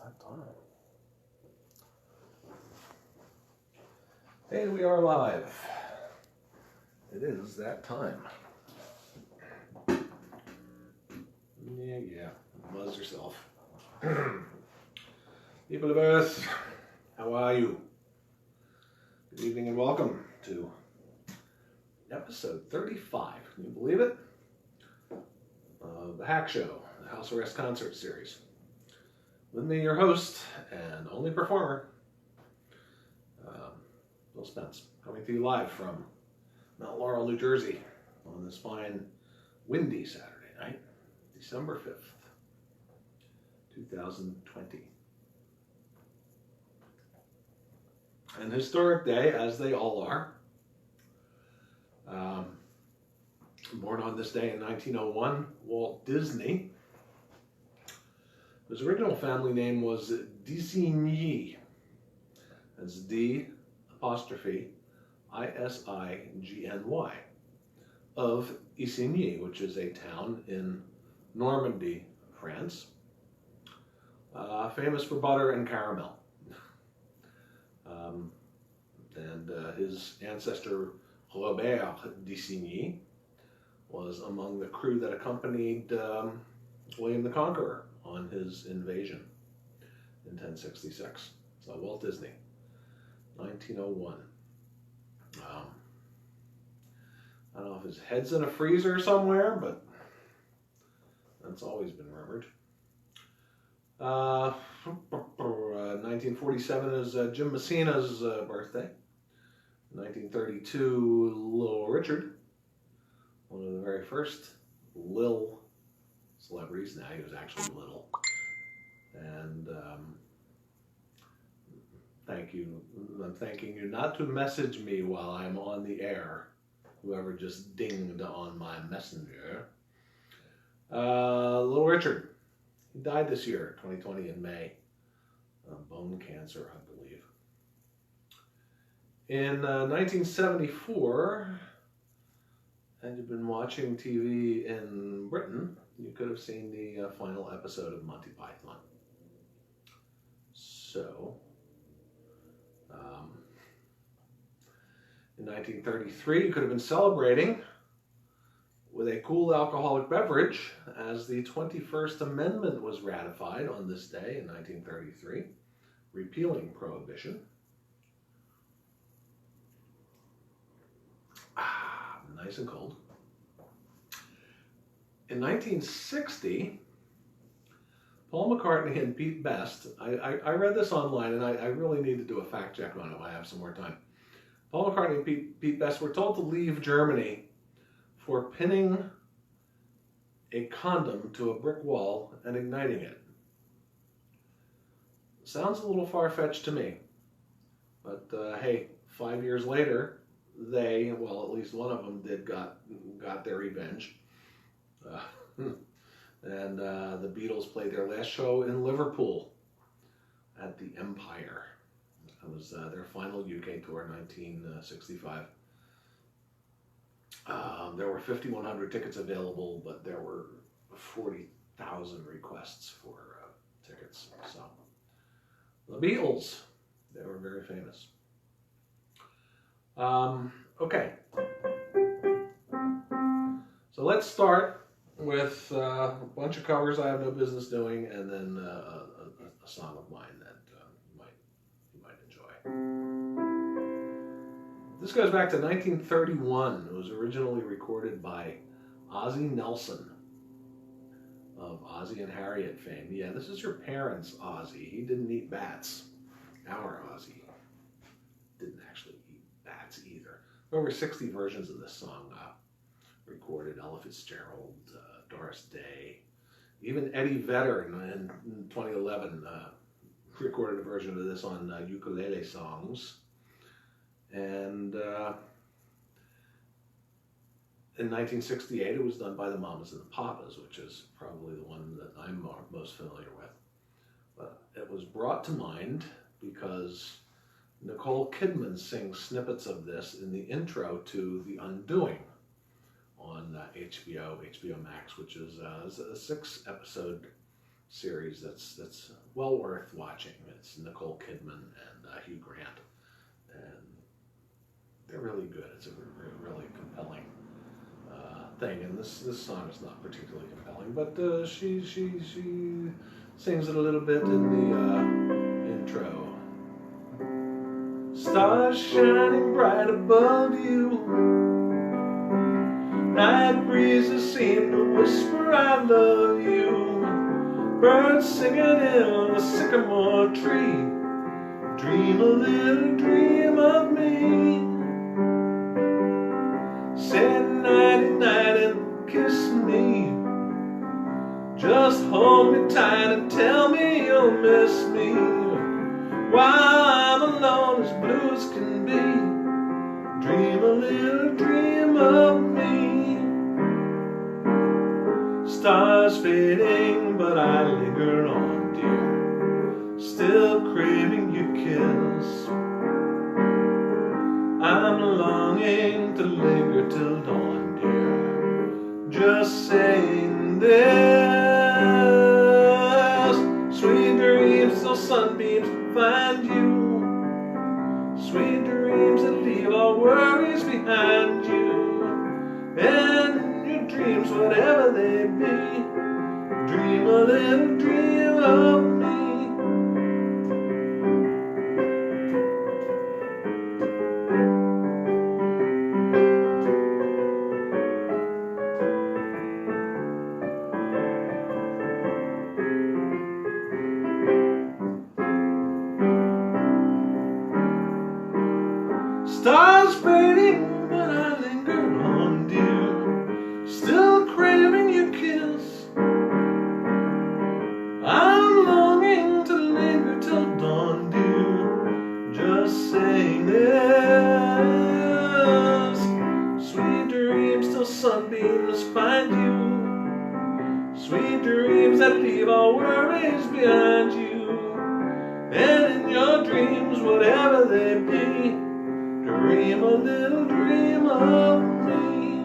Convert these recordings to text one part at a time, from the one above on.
that time. Hey, we are live. It is that time. Yeah. Buzz yourself. People of Earth, how are you? Good evening and welcome to episode 35. Can you believe it? The Hack Show, the House Arrest Concert Series. With me, your host and only performer, Bill Spence, coming to you live from Mount Laurel, New Jersey, on this fine, windy Saturday night, December 5th, 2020. An historic day, as they all are. Born on this day in 1901, Walt Disney. His original family name was Dissigny. That's D apostrophe I-S-I-G-N-Y, of Isigny, which is a town in Normandy, France, famous for butter and caramel. And his ancestor Robert Dissigny was among the crew that accompanied William the Conqueror on his invasion in 1066. So Walt Disney, 1901. I don't know if his head's in a freezer somewhere, but that's always been rumored. 1947 is Jim Messina's birthday. 1932, Little Richard, one of the very first Lil celebrities. Now he was actually Little. And I'm thanking you not to message me while I'm on the air, whoever just dinged on my messenger. Little Richard, he died this year, 2020 in May, bone cancer, I believe. In 1974, had you been watching TV in Britain, you could have seen the final episode of Monty Python. So, in 1933, you could have been celebrating with a cool alcoholic beverage as the 21st Amendment was ratified on this day in 1933, repealing prohibition. Nice and cold. In 1960, Paul McCartney and Pete Best, I read this online and I really need to do a fact check on it when I have some more time. Paul McCartney and Pete Best were told to leave Germany for pinning a condom to a brick wall and igniting it. Sounds a little far-fetched to me, but hey, 5 years later, they, well, at least one of them got their revenge. And the Beatles played their last show in Liverpool at the Empire. That was their final UK tour, 1965. There were 5,100 tickets available, but there were 40,000 requests for tickets. So, the Beatles, they were very famous. Okay. So let's start with a bunch of covers I have no business doing, and then a song of mine that you might enjoy. This goes back to 1931. It was originally recorded by Ozzie Nelson of Ozzie and Harriet fame. Yeah, this is your parents' Ozzie. He didn't eat bats. Our Ozzie didn't actually eat bats either. Over 60 versions of this song recorded. Ella Fitzgerald, Doris Day, even Eddie Vedder in 2011 recorded a version of this on Ukulele Songs. And in 1968, it was done by the Mamas and the Papas, which is probably the one that I'm most familiar with. But it was brought to mind because Nicole Kidman sings snippets of this in the intro to The Undoing on HBO Max, which is a 6-episode series that's well worth watching. It's Nicole Kidman and Hugh Grant, and they're really good. It's a really compelling thing, and this song is not particularly compelling, but she sings it a little bit in the intro. Stars shining bright above you, night breezes seem to whisper I love you, birds singing in the sycamore tree, dream a little dream of me. Say nighty night and kiss me, just hold me tight and tell me you'll miss me, while I'm alone as blue as can be, dream a little dream of me. Stars fading but I linger on, dear, still craving your kiss. I'm longing to linger till dawn, dear, just saying this. Sweet dreams till sunbeams find you, sweet dreams that leave all worries behind you, and in your dreams, whatever they be, dream a little dream of me. Stars fading, but I linger on, dear, still craving your kiss. I'm longing to linger till dawn, dear, just saying this. Sweet dreams till sunbeams find you, sweet dreams that leave all worries behind you, and in your dreams, whatever they be, dream a little dream of me.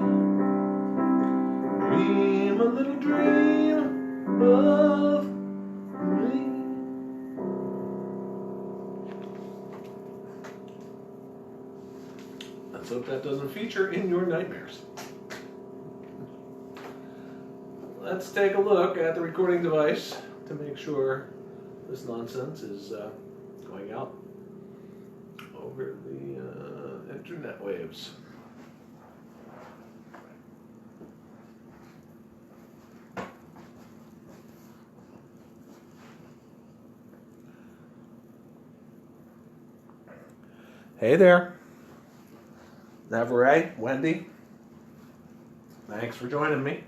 Dream a little dream of me. Let's hope that doesn't feature in your nightmares. Let's take a look at the recording device to make sure this nonsense is going out over the internet waves. Hey there, Navarre, Wendy, thanks for joining me.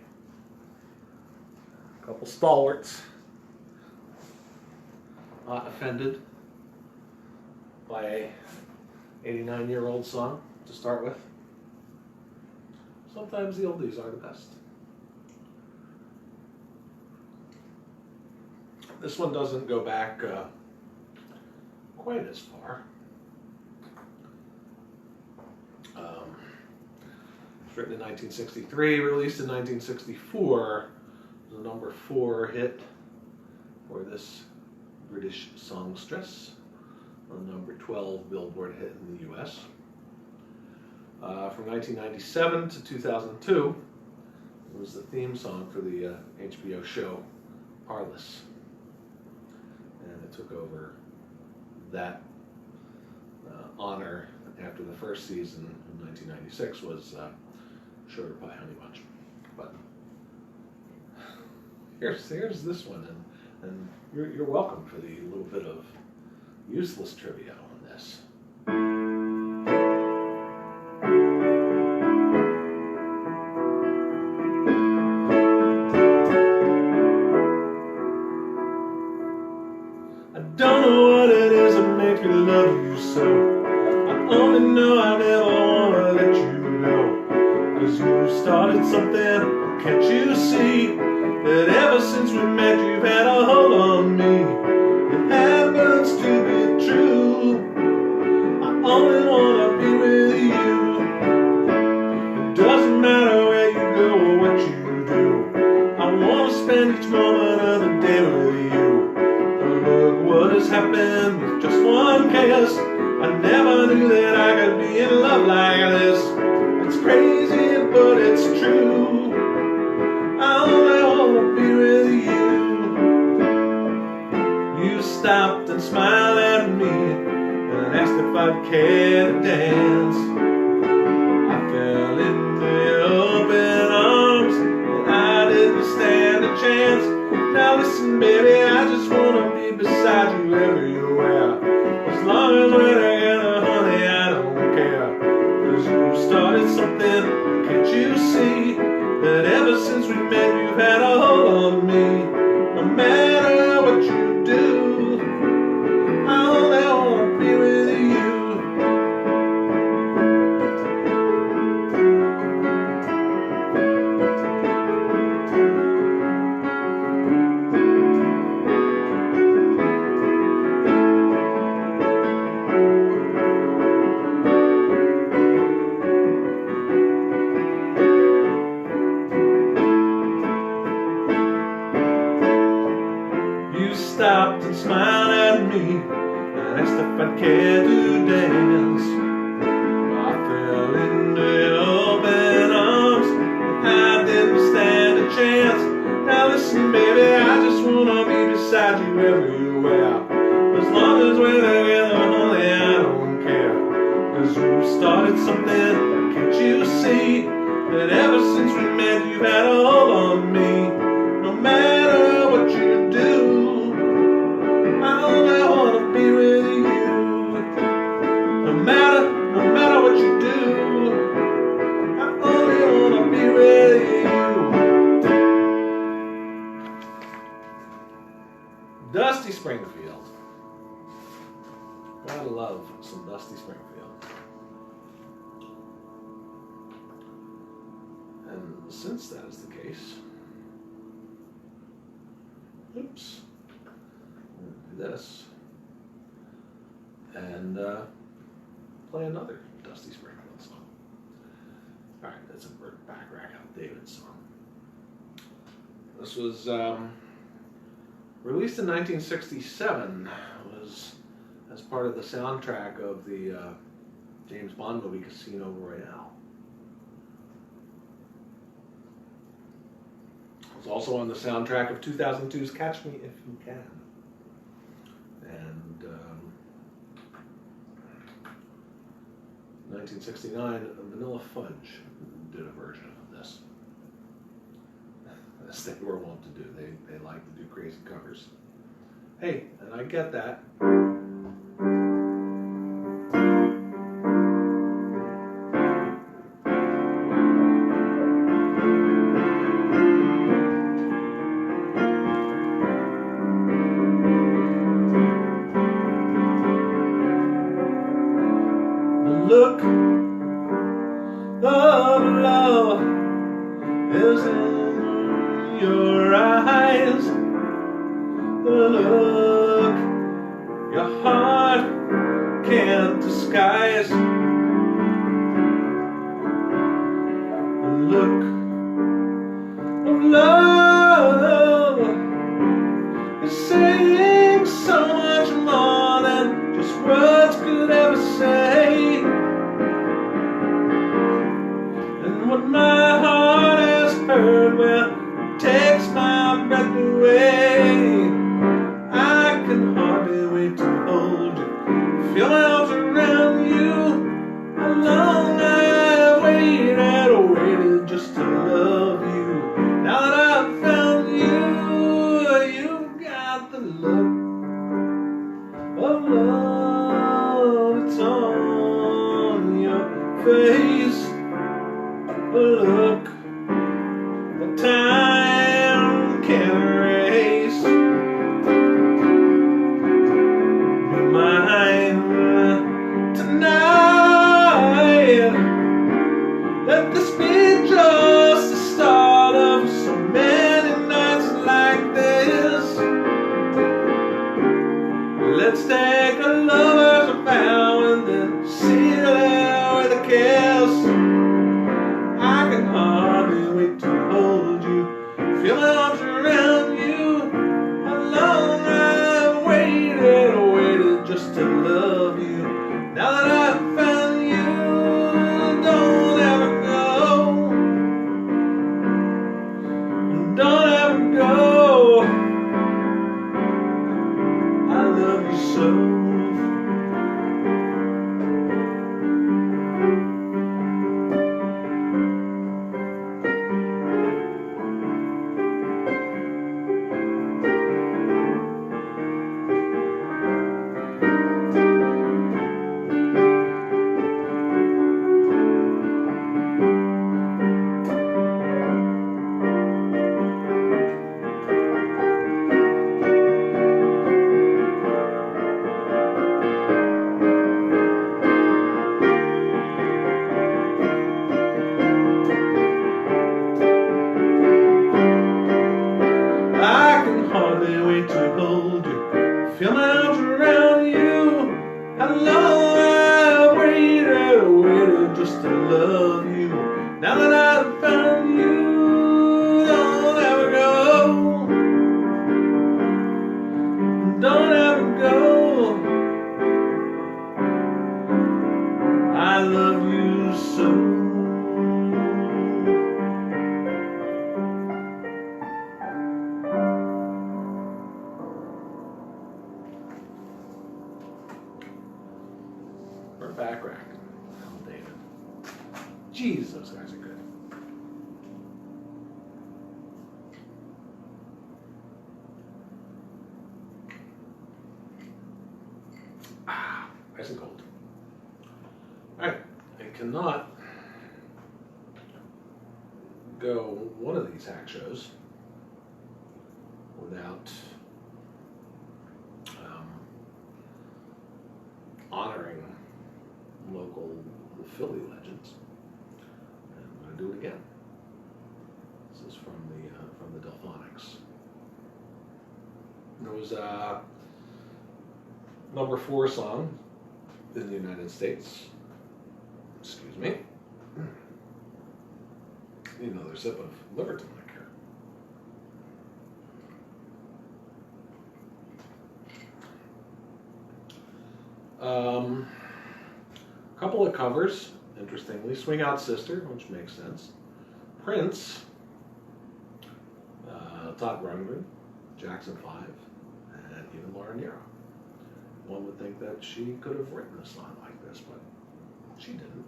A couple stalwarts, not offended by a 89-year-old song to start with. Sometimes the oldies are the best. This one doesn't go back quite as far. It's written in 1963, released in 1964. It was a number 4 hit for this British songstress. A number 12 Billboard hit in the U.S. From 1997 to 2002, it was the theme song for the HBO show Parlous. And it took over that honor after the first season in 1996 was Sugar Pie Honey Bunch. But here's this one, and you're welcome for the little bit of useless trivia on this. I don't know what it is that makes me love you so. I only know I never wanna let you go, 'cause you started something, can't you see, that ever since we met you've had a hold on me. It happens to be true, I only wanna be with you. It doesn't matter where you go or what you do, I wanna spend each moment of the day with you. this happened with just one kiss. I never knew that I could be in love like this. It's crazy, but it's true. I only wanna be with you. You stopped and smiled at me and asked if I'd care to dance. I fell into your open arms and I didn't stand a chance. Now listen, baby, I just wanna be beside you everywhere. As long as we're together, honey, I don't care. 'Cause you started something, can't you see? That ever since we met, you've had a hold on me. No matter what you do, I only wanna be with you. You stopped and smiled at me and asked if I'd care to dance. I fell into your open arms and I didn't stand a chance. Now listen, baby, I just wanna be beside you everywhere. As long as we're together, honey, I don't care. 'Cause you started something, can't you see? That ever since we met, you've had a hold on me. No matter what you do, I only wanna be with you. No matter what you do, I only wanna be with you. Dusty Springfield. Gotta love some Dusty Springfield. And since that is the case, oops. This and play another Dusty Springfield song. Alright, that's a Burt Bacharach David song. This was released in 1967. It was as part of the soundtrack of the James Bond movie Casino Royale. It was also on the soundtrack of 2002's Catch Me If You Can. And 1969, Vanilla Fudge did a version of this. As they were wont to do. They like to do crazy covers. Hey, and I get that. Look of love is in your eyes. The look your heart can't disguise. The look of love is saying so much more than just words could ever say. What my heart has heard, well, takes my breath away. I can hardly wait to hold you, feel my arms around you. How long I've waited just to love you. Now that I've found you, you've got the look of love. It's on your face. A look that time can't erase. Be mine tonight. Let this be just the start of so many nights like this. Let's take a lover's vow and then seal it with a kiss. I can hardly wait to hold you, feel my arms around you. How long I've waited. so. I can hardly wait to hold you, feel my arms around you. How long I've waited just to love you. Now that I've found you, don't ever go, don't ever go. I love you so. Back rack. Oh, David. Jeez, those guys are good. Nice and cold. Alright, I cannot go one of these hack shows without honoring local Philly legends, and I'm going to do it again. This is from the Delphonics. It was a #4 song in the United States. Excuse me. Need another sip of liver tonic here. Couple of covers, interestingly. Swing Out Sister, which makes sense. Prince, Todd Rundgren, Jackson 5, and even Laura Nyro. One would think that she could have written a song like this, but she didn't.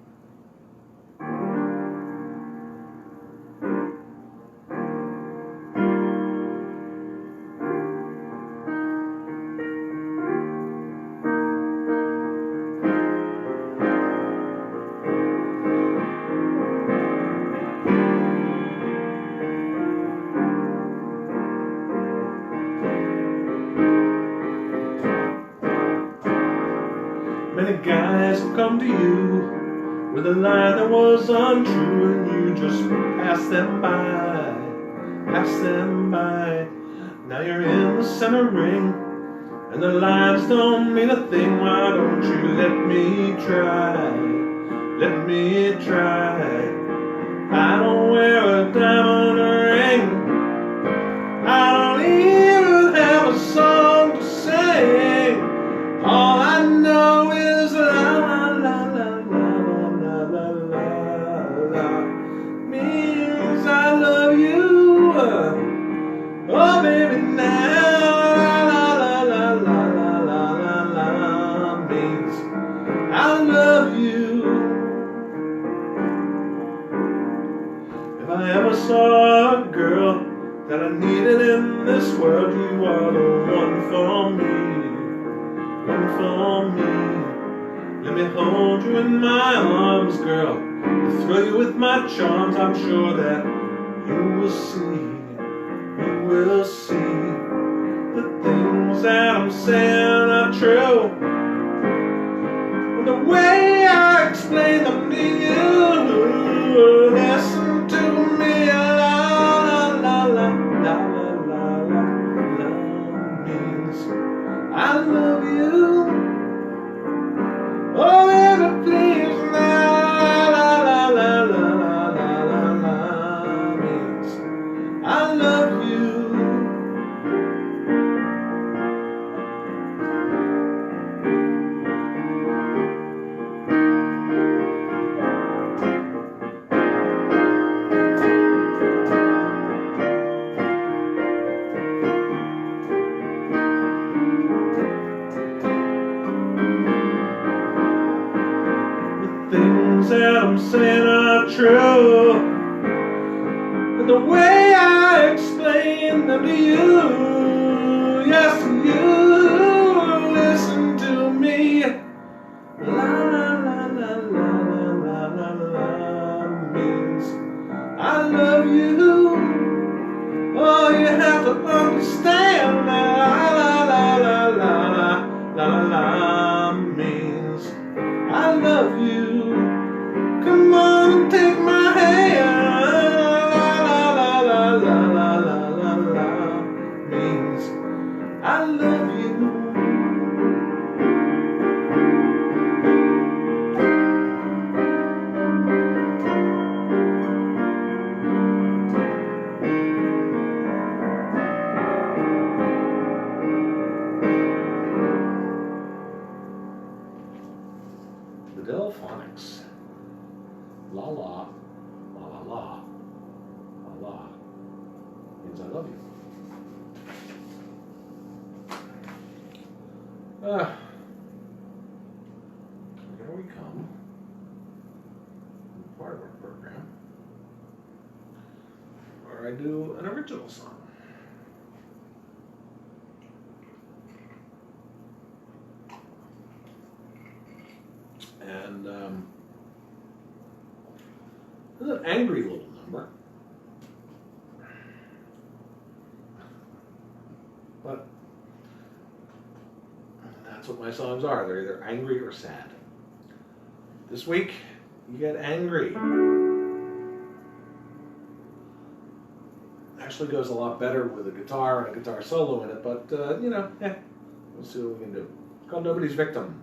Many guys have come to you with a lie that was untrue, and you just pass them by, pass them by. Now you're in the center ring, and the lines don't mean a thing. Why don't you let me try, let me try. I don't wear a diamond ring, I don't even have a song to sing. All I know is la la la la la la la la la means I love you. Oh baby now la la la la la la la la means I love you. If I ever saw a girl that I needed in this world, you are the one for me. One for me. Let me hold you in my arms, girl, thrill you with my charms. I'm sure that you will see the things that I'm saying are true. And the way I explain them to you, listen to me, la la la la la la la la means I love you. Oh, baby, please, la la la la la la la la means I love you. things that I'm saying are true, but the way I explain them to you, yes, you listen to me. La la la la la la la la means I love you. Oh, you have to understand that la la la la la la la means I love you. Come on and take my hand. La la la la la la la la means I love you. The Delphonics. La la, la la la, la la means I love you. Here we come. Part of our program where I do an original song. And this is an angry little number, but that's what my songs are. They're either angry or sad. This week, you get angry. Actually goes a lot better with a guitar and a guitar solo in it, but you know, we'll see what we can do. It's called Nobody's Victim.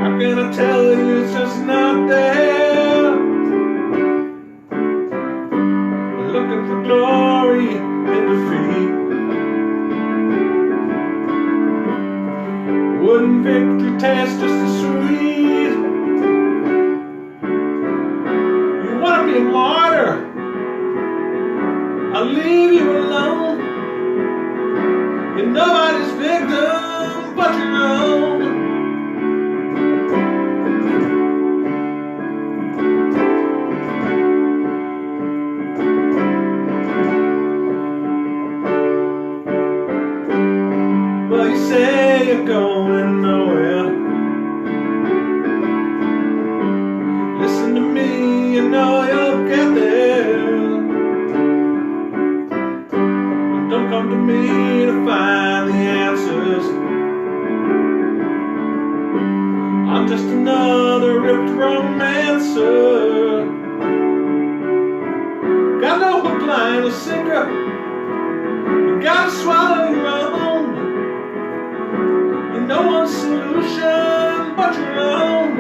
How can I tell you it's just not there? Looking for glory and defeat. Wouldn't victory taste just as sweet? You want to be a martyr? I'll leave you alone. You're nobody's victim but your own. Well, you say you're going nowhere. Listen to me, you know you'll get there. Don't come to me to find the answers. I'm just another ripped romancer. Got no hook, line, or sinker. You gotta swallow your own. You're no one's solution but your own.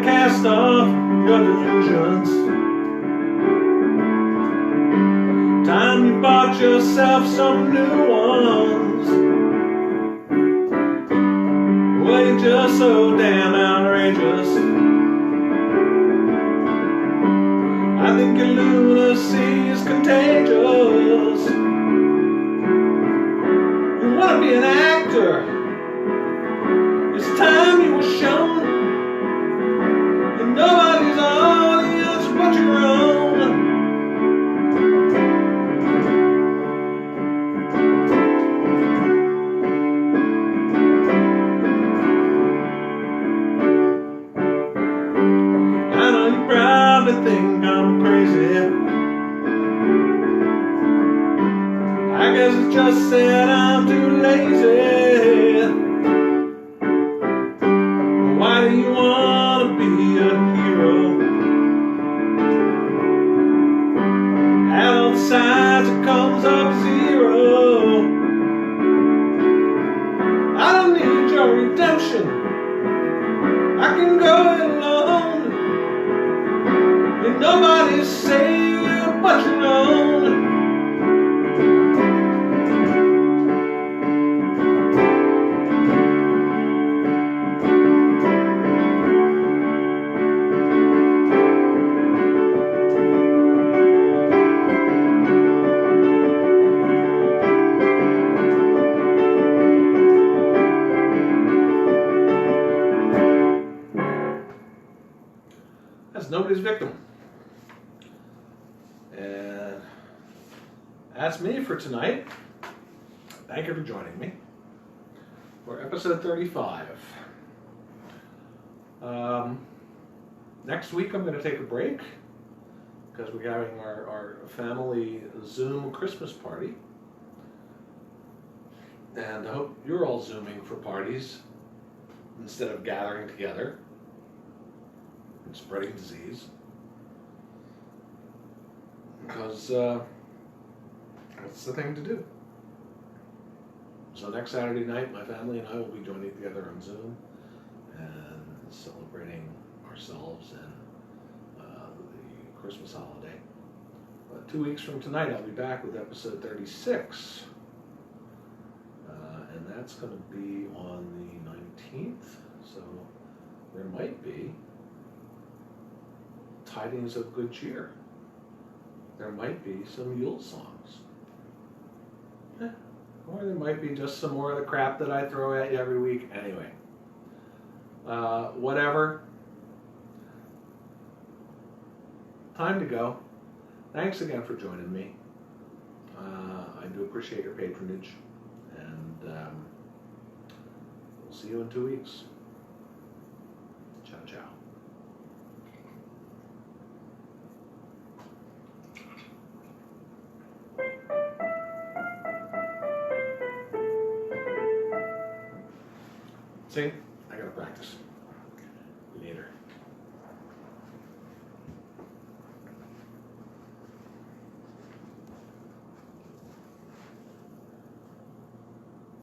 Cast off your delusions. Time you bought yourself some new ones. Well, you're just so damn outrageous. I think your lunacy is contagious. You want to be an actor. It's time you were shown. Nobody's audience but your own. I know you're proud around and think I'm crazy. I guess it's just that I'm too lazy. Why do you want to be a hero? Add all the sides, it comes up zero. I don't need your redemption, I can go it alone. And nobody's saved but your own. That's Nobody's Victim. And that's me for tonight. Thank you for joining me for episode 35. Next week I'm going to take a break because we're having our family Zoom Christmas party. And I hope you're all Zooming for parties instead of gathering together and spreading disease. Because that's the thing to do. So next Saturday night, my family and I will be joining together on Zoom and celebrating ourselves and the Christmas holiday. But 2 weeks from tonight, I'll be back with episode 36. And that's going to be on the 19th. So there might be tidings of good cheer. There might be some Yule songs. Or there might be just some more of the crap that I throw at you every week. Anyway, whatever. Time to go. Thanks again for joining me. I do appreciate your patronage. And we'll see you in 2 weeks. Ciao, ciao. See?